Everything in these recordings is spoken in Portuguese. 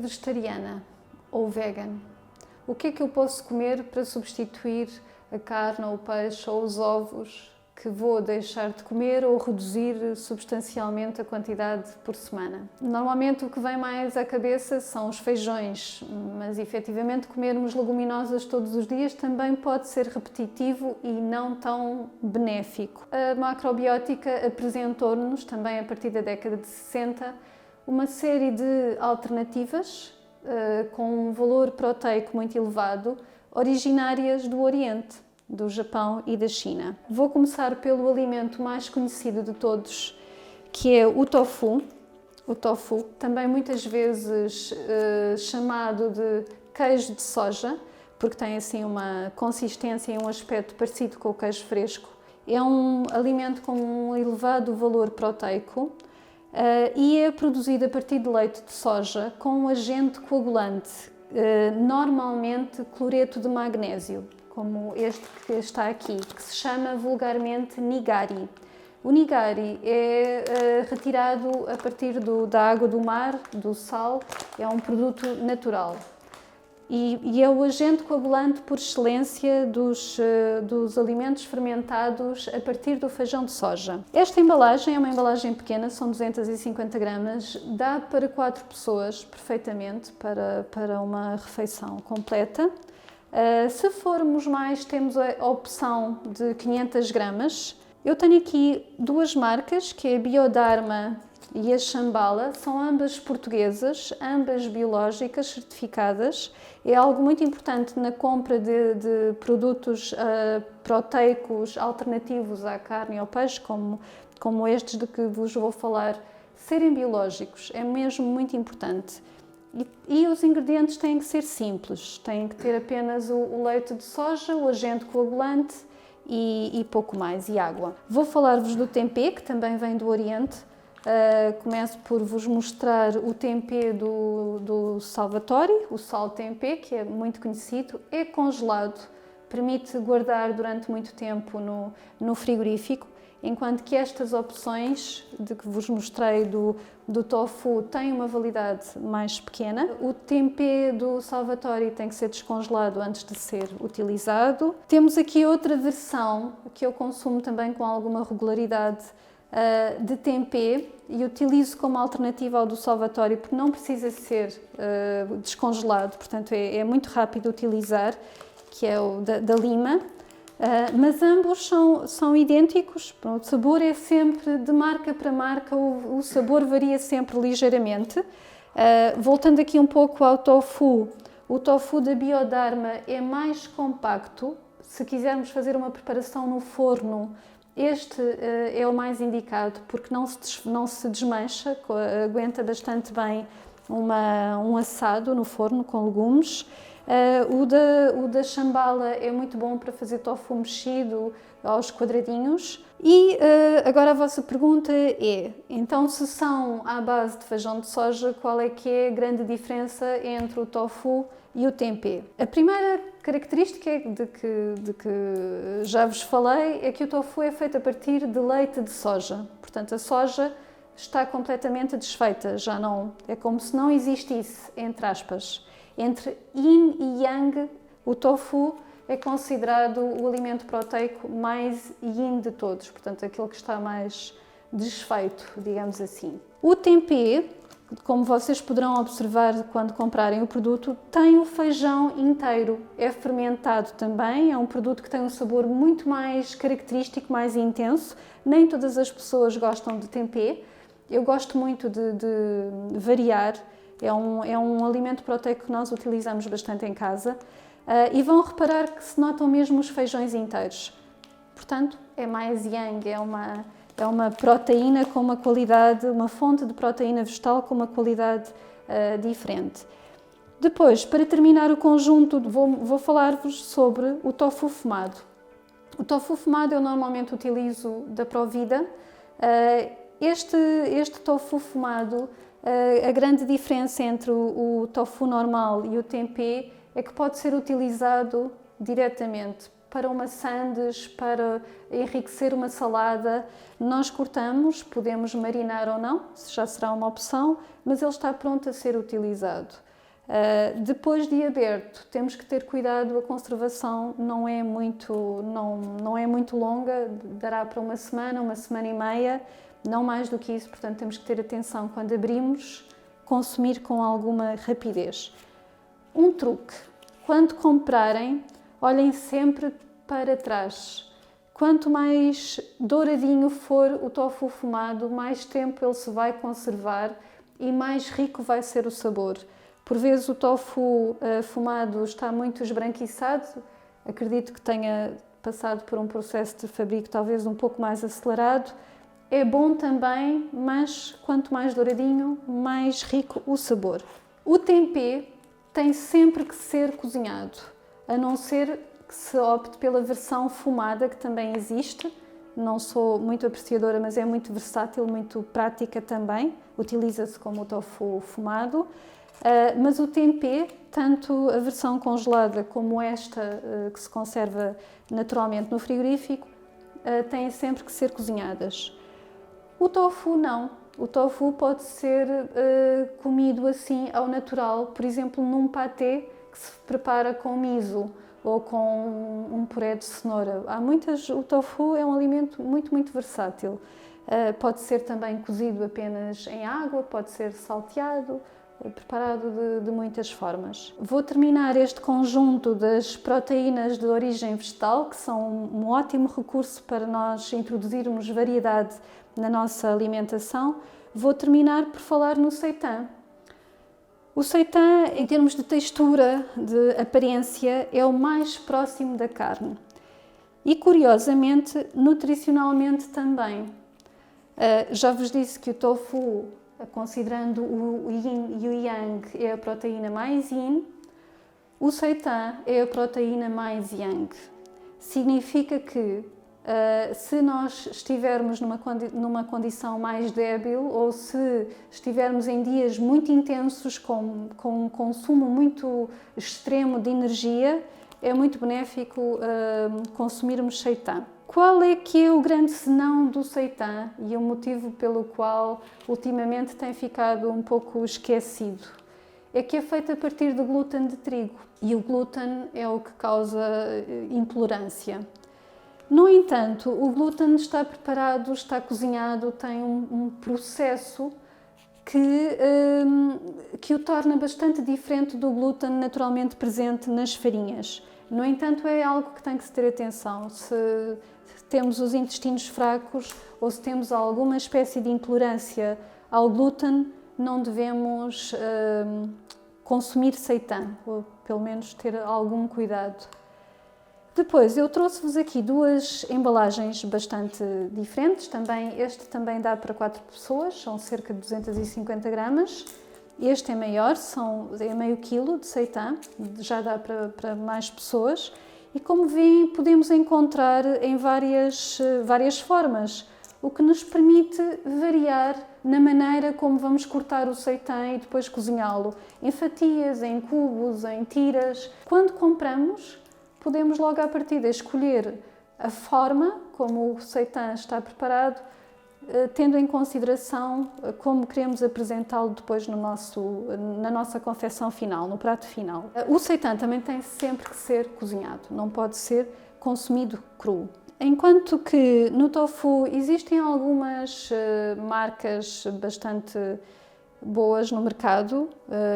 vegetariana ou vegan. O que é que eu posso comer para substituir a carne ou o peixe ou os ovos que vou deixar de comer ou reduzir substancialmente a quantidade por semana? Normalmente o que vem mais à cabeça são os feijões, mas efetivamente comermos leguminosas todos os dias também pode ser repetitivo e não tão benéfico. A macrobiótica apresentou-nos, também a partir da década de 60, uma série de alternativas com um valor proteico muito elevado, originárias do Oriente, do Japão e da China. Vou começar pelo alimento mais conhecido de todos, que é o tofu. O tofu, também muitas vezes chamado de queijo de soja, porque tem assim uma consistência e um aspecto parecido com o queijo fresco. É um alimento com um elevado valor proteico e é produzido a partir de leite de soja com um agente coagulante, normalmente cloreto de magnésio, como este que está aqui, que se chama vulgarmente nigari. O nigari é retirado a partir da água do mar, do sal, é um produto natural. E é o agente coagulante por excelência dos alimentos fermentados a partir do feijão de soja. Esta embalagem é uma embalagem pequena, são 250 gramas, dá para 4 pessoas perfeitamente para uma refeição completa. Se formos mais, temos a opção de 500 gramas. Eu tenho aqui duas marcas, que é a Biodharma e a Shambhala, são ambas portuguesas, ambas biológicas, certificadas. É algo muito importante na compra de produtos proteicos alternativos à carne e ao peixe, como estes de que vos vou falar, serem biológicos, é mesmo muito importante. E os ingredientes têm que ser simples, têm que ter apenas o leite de soja, o agente coagulante e pouco mais, e água. Vou falar-vos do tempê, que também vem do Oriente. Começo por vos mostrar o tempê do Salvatore, o sal tempê, que é muito conhecido, é congelado, permite guardar durante muito tempo no frigorífico, enquanto que estas opções de que vos mostrei do tofu têm uma validade mais pequena. O tempê do Salvatore tem que ser descongelado antes de ser utilizado. Temos aqui outra versão que eu consumo também com alguma regularidade, de tempê, e utilizo como alternativa ao do Salvatore porque não precisa ser descongelado, portanto é muito rápido de utilizar, que é o da Lima, mas ambos são idênticos. O sabor é sempre de marca para marca, o sabor varia sempre ligeiramente. Voltando aqui um pouco ao tofu, o tofu da Biodharma é mais compacto. Se quisermos fazer uma preparação no forno, este é o mais indicado porque não se desmancha, aguenta bastante bem um assado no forno com legumes. O da Shambhala é muito bom para fazer tofu mexido aos quadradinhos. E agora a vossa pergunta é, então se são à base de feijão de soja, qual é que é a grande diferença entre o tofu e o tempê? A primeira característica de que já vos falei é que o tofu é feito a partir de leite de soja. Portanto, a soja está completamente desfeita, já não, é como se não existisse, entre aspas. Entre yin e yang, o tofu é considerado o alimento proteico mais yin de todos, portanto, aquele que está mais desfeito, digamos assim. O tempê, como vocês poderão observar quando comprarem o produto, tem o feijão inteiro, é fermentado também, é um produto que tem um sabor muito mais característico, mais intenso. Nem todas as pessoas gostam de tempê, eu gosto muito de variar. É um alimento proteico que nós utilizamos bastante em casa, e vão reparar que se notam mesmo os feijões inteiros. Portanto, é mais yang, é uma proteína com uma qualidade, uma fonte de proteína vegetal com uma qualidade diferente. Depois, para terminar o conjunto, vou falar-vos sobre o tofu fumado. O tofu fumado eu normalmente utilizo da Provida. Este tofu fumado, a grande diferença entre o tofu normal e o tempê é que pode ser utilizado diretamente para uma sandes, para enriquecer uma salada. Nós cortamos, podemos marinar ou não, já será uma opção, mas ele está pronto a ser utilizado. Depois de aberto, temos que ter cuidado, a conservação não é muito longa, dará para uma semana e meia, não mais do que isso, portanto temos que ter atenção quando abrimos, consumir com alguma rapidez. Um truque, quando comprarem, olhem sempre para trás. Quanto mais douradinho for o tofu fumado, mais tempo ele se vai conservar e mais rico vai ser o sabor. Por vezes o tofu fumado está muito esbranquiçado, acredito que tenha passado por um processo de fabrico talvez um pouco mais acelerado. É bom também, mas quanto mais douradinho, mais rico o sabor. O tempê tem sempre que ser cozinhado, a não ser que se opte pela versão fumada, que também existe. Não sou muito apreciadora, mas é muito versátil, muito prática também. Utiliza-se como o tofu fumado. Mas o tempê, tanto a versão congelada como esta que se conserva naturalmente no frigorífico, têm sempre que ser cozinhadas. O tofu não. O tofu pode ser comido assim ao natural, por exemplo, num patê que se prepara com miso ou com um puré de cenoura. O tofu é um alimento muito versátil. Pode ser também cozido apenas em água, pode ser salteado, preparado de muitas formas. Vou terminar este conjunto das proteínas de origem vegetal, que são um ótimo recurso para nós introduzirmos variedade na nossa alimentação. Vou terminar por falar no seitã. O seitã, em termos de textura, de aparência, é o mais próximo da carne. E, curiosamente, nutricionalmente também. Já vos disse que o tofu, considerando o yin e o yang, é a proteína mais yin. O seitã é a proteína mais yang. Significa que se nós estivermos numa condição mais débil ou se estivermos em dias muito intensos com um consumo muito extremo de energia, é muito benéfico consumirmos seitã. Qual é que é o grande senão do seitã e o motivo pelo qual ultimamente tem ficado um pouco esquecido? É que é feito a partir de glúten de trigo e o glúten é o que causa intolerância. No entanto, o glúten está preparado, está cozinhado, tem um processo que o torna bastante diferente do glúten naturalmente presente nas farinhas. No entanto, é algo que tem que se ter atenção. Se temos os intestinos fracos ou se temos alguma espécie de intolerância ao glúten, não devemos consumir seitã, ou pelo menos ter algum cuidado. Depois, eu trouxe-vos aqui duas embalagens bastante diferentes. Este também dá para 4 pessoas, são cerca de 250 gramas. Este é maior, é meio quilo de seitã, já dá para mais pessoas. E como veem, podemos encontrar em várias formas, o que nos permite variar na maneira como vamos cortar o seitã e depois cozinhá-lo. Em fatias, em cubos, em tiras. Quando compramos, podemos logo à partida escolher a forma como o seitã está preparado, tendo em consideração como queremos apresentá-lo depois na nossa confecção final, no prato final. O seitã também tem sempre que ser cozinhado, não pode ser consumido cru. Enquanto que no tofu existem algumas marcas bastante boas no mercado,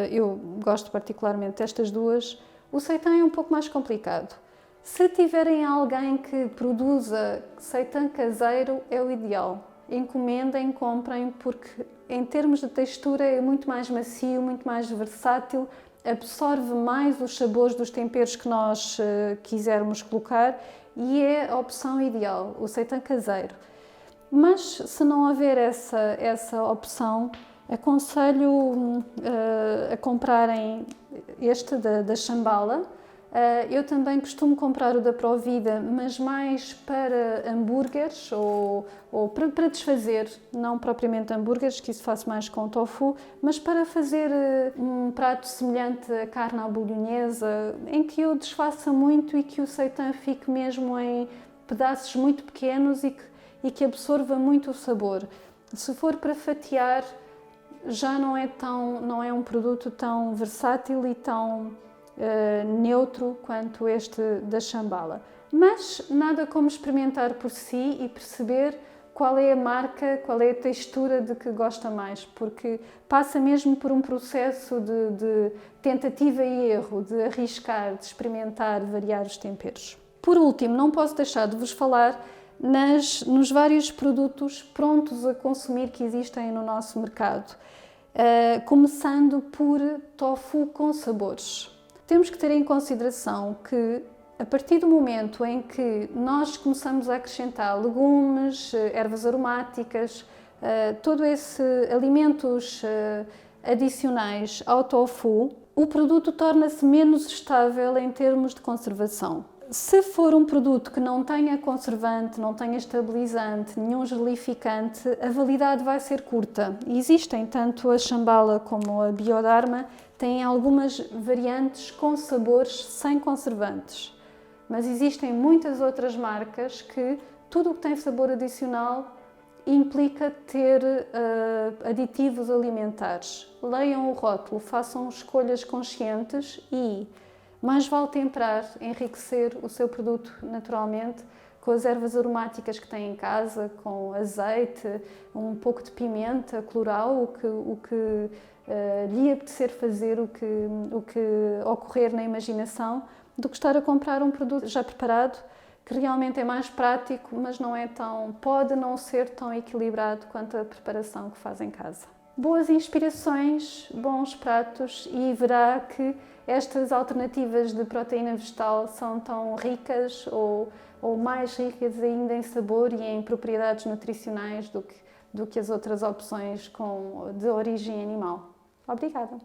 eu gosto particularmente destas duas. O seitã é um pouco mais complicado. Se tiverem alguém que produza seitã caseiro, é o ideal. Encomendem, comprem, porque em termos de textura é muito mais macio, muito mais versátil, absorve mais os sabores dos temperos que nós quisermos colocar e é a opção ideal, o seitã caseiro. Mas se não houver essa opção, aconselho a comprarem este da Shambhala. Eu também costumo comprar o da Provida, mas mais para hambúrgueres ou para desfazer, não propriamente hambúrgueres, que isso faço mais com tofu, mas para fazer um prato semelhante à carne à bolonhesa, em que eu desfaça muito e que o seitã fique mesmo em pedaços muito pequenos e que absorva muito o sabor. Se for para fatiar, já não é um produto tão versátil e tão neutro quanto este da Shambhala. Mas nada como experimentar por si e perceber qual é a marca, qual é a textura de que gosta mais, porque passa mesmo por um processo de tentativa e erro, de arriscar, de experimentar, de variar os temperos. Por último, não posso deixar de vos falar nos vários produtos prontos a consumir que existem no nosso mercado, começando por tofu com sabores. Temos que ter em consideração que, a partir do momento em que nós começamos a acrescentar legumes, ervas aromáticas, todo esse alimentos adicionais ao tofu, o produto torna-se menos estável em termos de conservação. Se for um produto que não tenha conservante, não tenha estabilizante, nenhum gelificante, a validade vai ser curta. Existem tanto a Shambhala como a Biodharma, têm algumas variantes com sabores sem conservantes. Mas existem muitas outras marcas que tudo o que tem sabor adicional implica ter aditivos alimentares. Leiam o rótulo, façam escolhas conscientes e mais vale temperar, enriquecer o seu produto naturalmente com as ervas aromáticas que têm em casa, com azeite, um pouco de pimenta floral, o que lhe apetecer fazer, o que ocorrer na imaginação, do que estar a comprar um produto já preparado, que realmente é mais prático, mas pode não ser tão equilibrado quanto a preparação que faz em casa. Boas inspirações, bons pratos e verá que estas alternativas de proteína vegetal são tão ricas ou mais ricas ainda em sabor e em propriedades nutricionais do que as outras opções de origem animal. Obrigada!